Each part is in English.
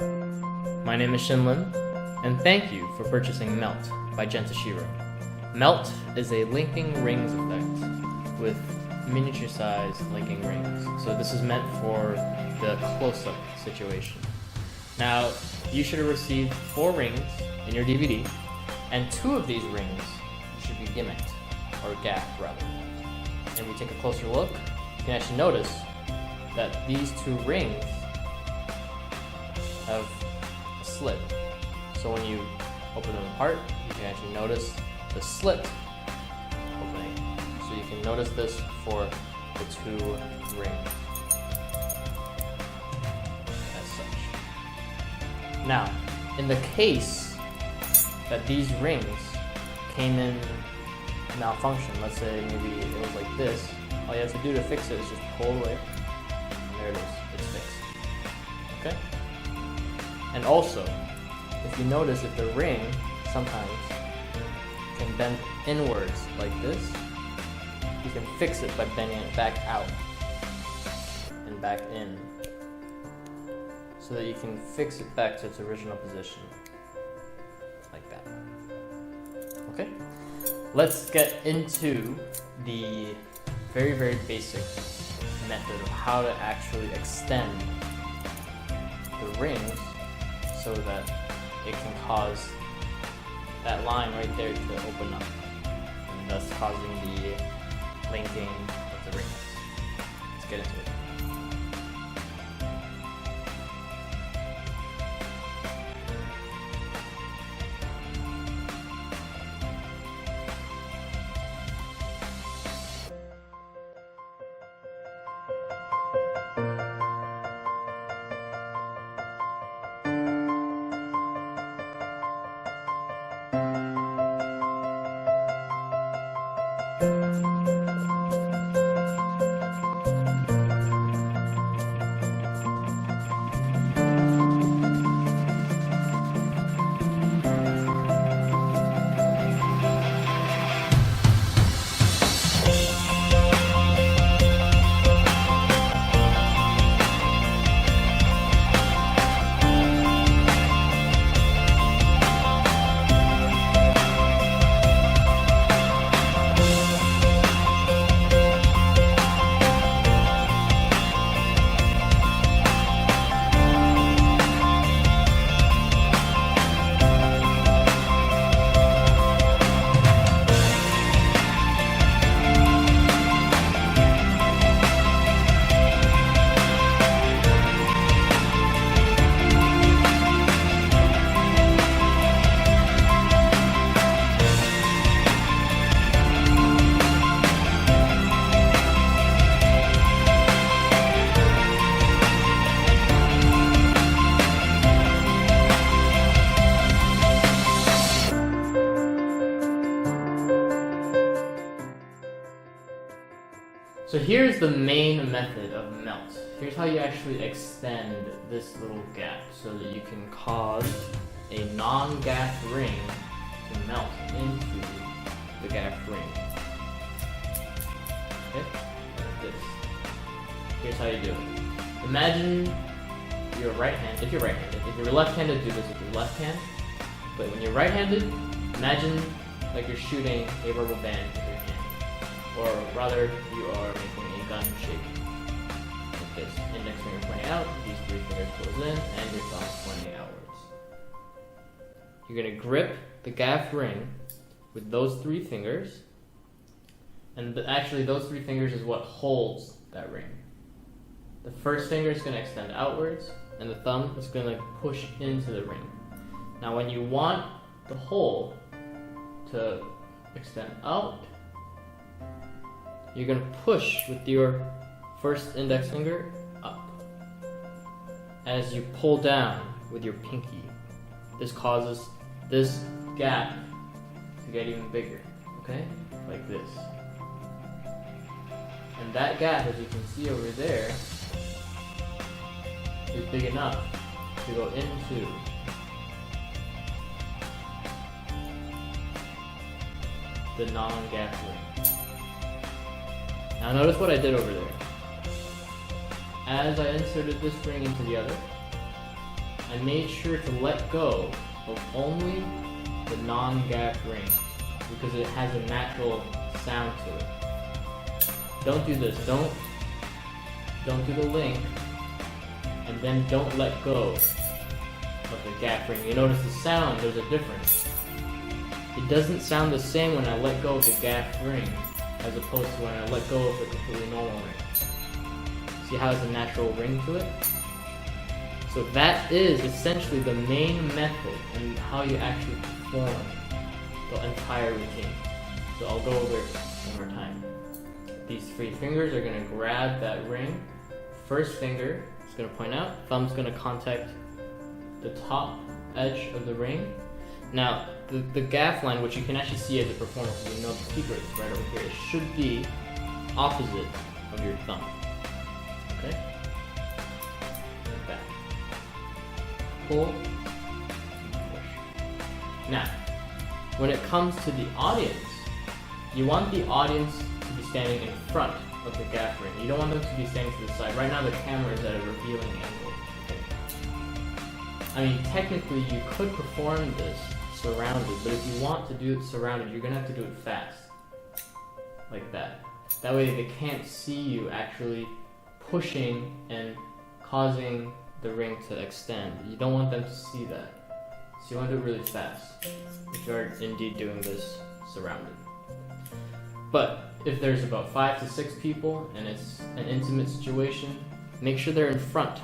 My name is Shinlim, and thank you for purchasing Melt by Gentashiro. Melt is a linking rings effect with miniature-sized linking rings. So this is meant for the close-up situation. Now, you should have received 4 rings in your DVD, and 2 of these rings should be gimmicked, or gaffed rather. And we take a closer look, you can actually notice that these 2 rings have a slit. So when you open them apart, you can actually notice the slit opening. So you can notice this for the 2 rings, as such. Now, in the case that these rings came in malfunction, let's say maybe it was like this, all you have to do to fix it is just pull away, and there it is, it's fixed. Okay? And also, if you notice if the ring sometimes can bend inwards like this, you can fix it by bending it back out and back in, so that you can fix it back to its original position, like that. Okay? Let's get into the very, very basic method of how to actually extend the rings so that it can cause that line right there to open up, and thus causing the linking of the rings. Let's get into it. So here's the main method of melt. Here's how you actually extend this little gap so that you can cause a non-gaffed ring to melt into the gaffed ring. Okay? Like this. Here's how you do it. Imagine your right hand, if you're right-handed. If you're left-handed, do this with your left hand. But when you're right-handed, imagine like you're shooting a rubber band with your hand. Or rather, you are making a gun shape. Like this. Index finger pointing out, these 3 fingers close in, and your thumb pointing outwards. You're going to grip the gaffed ring with those 3 fingers, and actually those 3 fingers is what holds that ring. The first finger is going to extend outwards, and the thumb is going to push into the ring. Now when you want the hole to extend out, you're going to push with your first index finger up. As you pull down with your pinky, this causes this gap to get even bigger, okay? Like this. And that gap, as you can see over there, is big enough to go into the non-gap ring. Now notice what I did over there. As I inserted this ring into the other, I made sure to let go of only the non-gap ring because it has a natural sound to it. Don't do this. Don't do the link, and then don't let go of the gap ring. You notice the sound, there's a difference. It doesn't sound the same when I let go of the gap ring as opposed to when I let go of the completely normal ring. See how it's a natural ring to it? So that is essentially the main method and how you actually perform the entire routine. So I'll go over it one more time. These 3 fingers are going to grab that ring. First finger is going to point out, thumb's going to contact the top edge of the ring. Now, the gaff line, which you can actually see as a performer, because you know the secret is right over here, it should be opposite of your thumb. Okay? Like that. Pull, push. Now, when it comes to the audience, you want the audience to be standing in front of the gaff ring. You don't want them to be standing to the side. Right now the camera is at a revealing angle. Okay. I mean, technically you could perform this surrounded, but if you want to do it surrounded, you're gonna have to do it fast. Like that. That way they can't see you actually pushing and causing the ring to extend. You don't want them to see that. So you want to do it really fast if you are indeed doing this surrounded. But if there's about 5 to 6 people and it's an intimate situation, make sure they're in front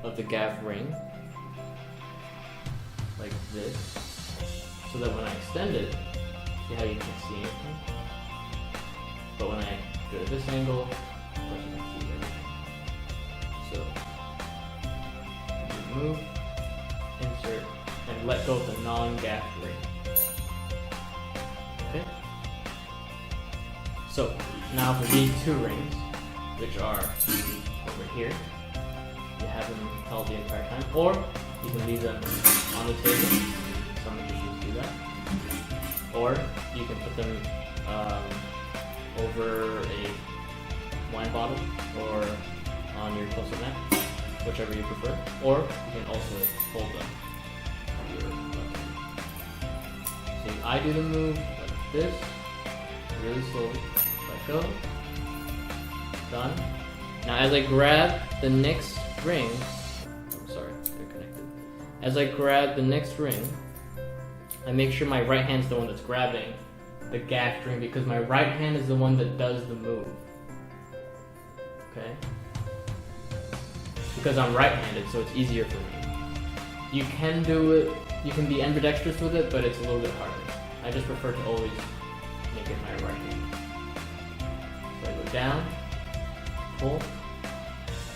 of the gaff ring, like this, so that when I extend it, see how you can't see anything? But when I go to this angle, of course you can see everything. So, remove, insert, and let go of the non-gaff ring. Okay? So, now for these 2 rings, which are over here, you have them held the entire time, or you can leave them on the table. Some magicians do that. Or you can put them over a wine bottle or on your close-up mat, whichever you prefer. Or you can also hold them on your left hand. So I do the move like this, really slowly. Let go. Done. Now as I grab the next ring, as I grab the next ring, I make sure my right hand's the one that's grabbing the gaff ring because my right hand is the one that does the move. Okay? Because I'm right-handed, so it's easier for me. You can do it, you can be ambidextrous with it, but it's a little bit harder. I just prefer to always make it my right hand. So I go down, pull,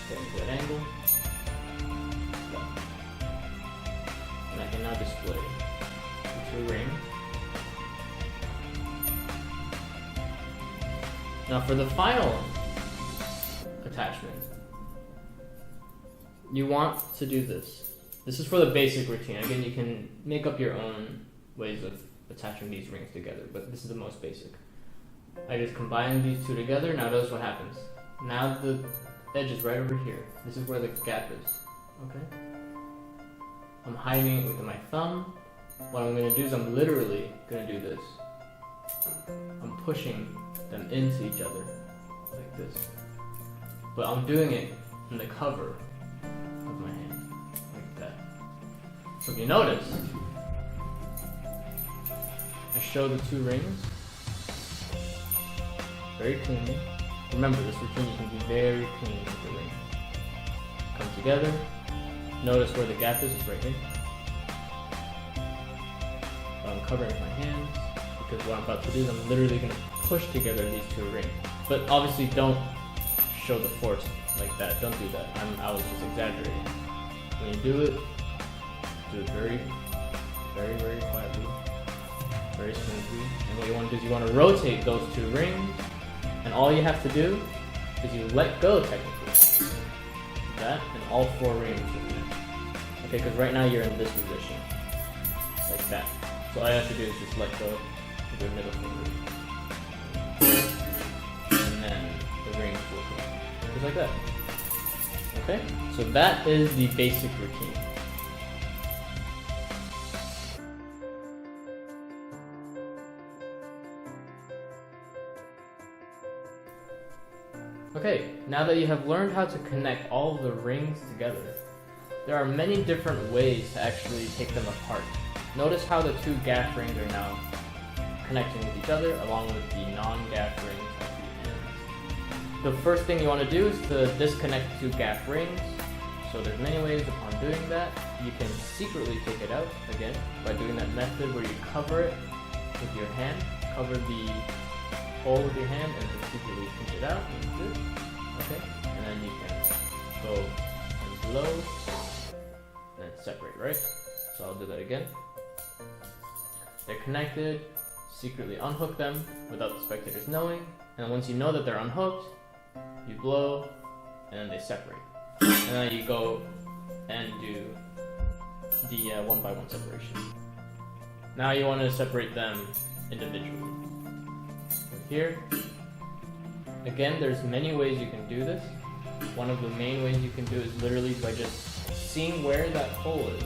get into that angle. And I can now display the 2 rings. Now for the final attachment, you want to do this. This is for the basic routine. Again, you can make up your own ways of attaching these rings together, but this is the most basic. I just combine these 2 together. Now notice what happens. Now the edge is right over here. This is where the gap is. Okay? I'm hiding it with my thumb. What I'm going to do is I'm literally going to do this. I'm pushing them into each other like this. But I'm doing it in the cover of my hand, like that. So if you notice, I show the 2 rings very cleanly. Remember, this routine you can be very clean with the ring. Come together. Notice where the gap is, it's right here. But I'm covering my hands because what I'm about to do is I'm literally going to push together these 2 rings. But obviously don't show the force like that. Don't do that. I was just exaggerating. When you do it very, very, very quietly, very smoothly. And what you want to do is you want to rotate those 2 rings, and all you have to do is you let go technically. That and all 4 rings. Okay, because right now you're in this position, like that. So all you have to do is just let go of your middle finger, and then the rings will come, just like that. Okay, so that is the basic routine. Okay, now that you have learned how to connect all of the rings together, there are many different ways to actually take them apart. Notice how the two gaff rings are now connecting with each other along with the non-gaff rings at the ends. The first thing you want to do is to disconnect the two gaff rings. So there's many ways upon doing that. You can secretly take it out, again, by doing that method where you cover it with your hand, cover the hole with your hand and then secretly pinch it out, like this. Okay, and then you can go and below, and then separate, right? So I'll do that again. They're connected, secretly unhook them without the spectators knowing, and once you know that they're unhooked, you blow, and then they separate. And then you go and do the one by one separation. Now you want to separate them individually. Here, again, there's many ways you can do this. One of the main ways you can do is literally by just seeing where that hole is,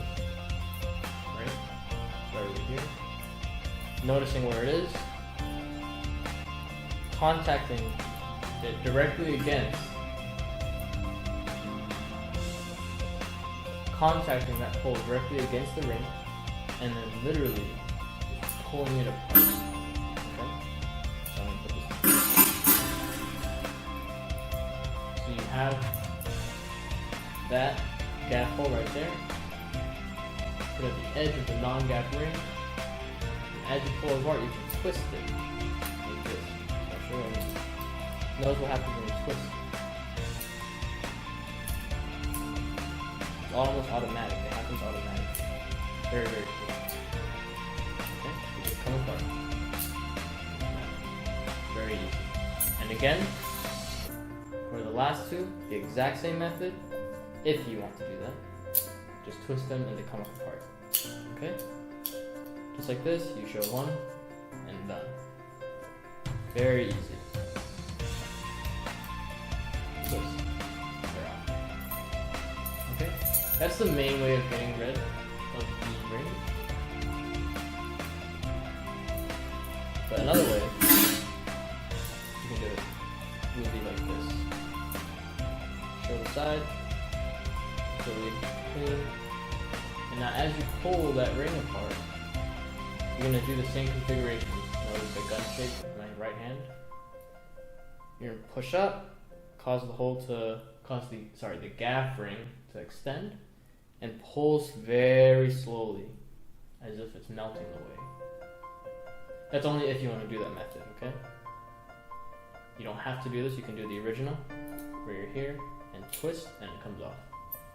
right? Right over here. Noticing where it is, contacting it directly against, contacting that hole directly against the ring, and then literally pulling it apart. Have that gaff hole right there. Put it at the edge of the non-gaff ring. And as you pull it apart, you can twist it like this. So I'll show you. Notice what happens when you twist it. It's almost automatic. It happens automatically. Very, very cool. Okay, you just come apart. Very easy. And again, for the last two, the exact same method, if you want to do that. Just twist them and they come apart. Okay? Just like this, you show one, and done. Very easy. Twist. They're out. Okay? That's the main way of getting rid of the ring. But another way, you can do it really like this. Show the side, really clean. And now as you pull that ring apart, you're going to do the same configuration. Notice the gun shape with my right hand. You're going to push up, cause the hole to, the gaff ring to extend, and pulls very slowly, as if it's melting away. That's only if you want to do that method, okay? You don't have to do this, you can do the original, where you're here, and twist, and it comes off.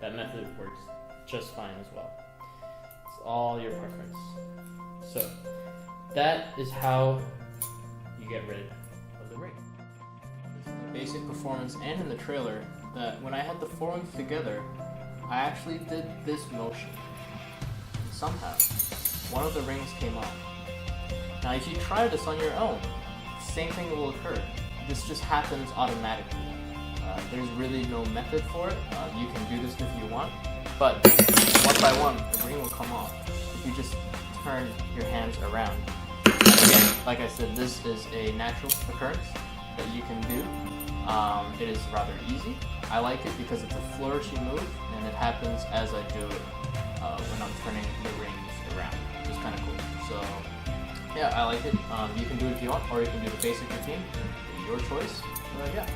That method works just fine as well. It's all your preference. So, that is how you get rid of the ring. Basic performance and in the trailer, that when I had the four rings together, I actually did this motion. And somehow, one of the rings came off. Now if you try this on your own, the same thing will occur. This just happens automatically. There's really no method for it. You can do this if you want, but one by one, the ring will come off if you just turn your hands around. And again, like I said, this is a natural occurrence that you can do. It is rather easy. I like it because it's a flourishy move, and it happens as I do it when I'm turning the rings around, which is kind of cool. So yeah, I like it. You can do it if you want, or you can do the basic routine. Your choice. Yeah.